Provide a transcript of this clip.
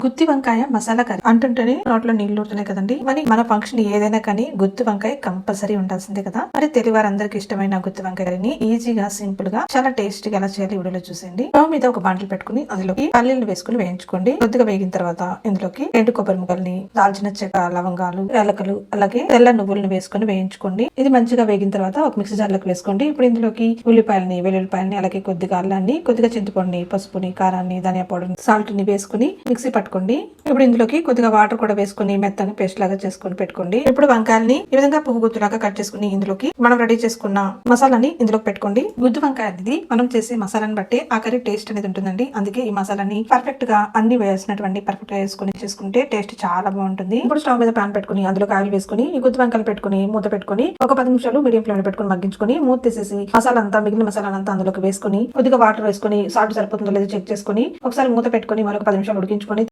గుత్తి వంకాయ మసాలా కర్రీ అంటుంటేనే నోట్లో నీళ్లు ఊరుతున్నాయి కదండి. మరి మన ఫంక్షన్ ఏదైనా కానీ గుత్తి వంకాయ కంపల్సరీ ఉండాల్సిందే కదా. మరి తెలుగు వారందరికి ఇష్టమైన గుత్తి వంకాయ కర్రీని ఈజీగా సింపుల్ గా చాలా టేస్టీగా ఎలా చేయాలి వీడియోలో చూసేయండి. స్టవ్ మీద ఒక బాండిల్ పెట్టుకుని అందులోకి పల్లీలు వేసుకుని వేయించుకోండి. కొద్దిగా వేగిన తర్వాత ఇందులోకి 2 కొబ్బరి ముక్కల్ని, దాల్చిన చెక్క, లవంగాలు, యాలకులు, అలాగే తెల్ల నువ్వులను వేసుకుని వేయించుకోండి. ఇది మంచిగా వేగిన తర్వాత ఒక మిక్సీ జార్లోకి వేసుకోండి. ఇప్పుడు ఇందులోకి ఉల్లిపాయలని, వెల్లుల్లిపాయలని, అలాగే కొద్దిగా అల్లాన్ని, కొద్దిగా చింతపండుని, పసుపుని, కారాన్ని, ధనియా పౌడర్, సాల్ట్ ని వేసుకుని మిక్సీ పట్టుకోండి. ఇప్పుడు ఇందులోకి కొద్దిగా వాటర్ కూడా వేసుకుని మెత్తగా పేస్ట్ లాగా చేసుకుని పెట్టుకోండి. ఇప్పుడు వంకాయల్ని ఈ విధంగా పువ్వు గుత్తులాగా కట్ చేసుకుని ఇందులోకి మనం రెడీ చేసుకున్న మసాలాని ఇందులోకి పెట్టుకోండి. గుత్తి వంకాయ అనేది మనం చేసే మసాలాని బట్టి ఆ కర్రీ టేస్ట్ అనేది ఉంటుందండి. అందుకే ఈ మసాలాని పర్ఫెక్ట్ గా అన్ని వేసినటువంటి పర్ఫెక్ట్ గా వేసుకుని చేసుకుంటే టేస్ట్ చాలా బాగుంటుంది. ఇప్పుడు స్టవ్ మీద పాన్ పెట్టుకుని అందులో ఆయిల్ వేసుకుని ఈ గుత్తి వంకాయలు పెట్టుకుని మూత పెట్టుకుని ఒక 10 నిమిషాలు మీడియం ఫ్లేమ్ లో పెట్టుకుని మగ్గించుకుని మూత తీసేసి మసాలా అంతా మిగిలిన మసాలా అంతా అందులోకి వేసుకుని కొద్దిగా వాటర్ వేసుకుని సాల్ట్ సరిపోతుందో లేదో చెక్ చేసుకుని ఒకసారి మూత పెట్టుకుని మరొక 10 నిమిషాలు ఉడికించుకొని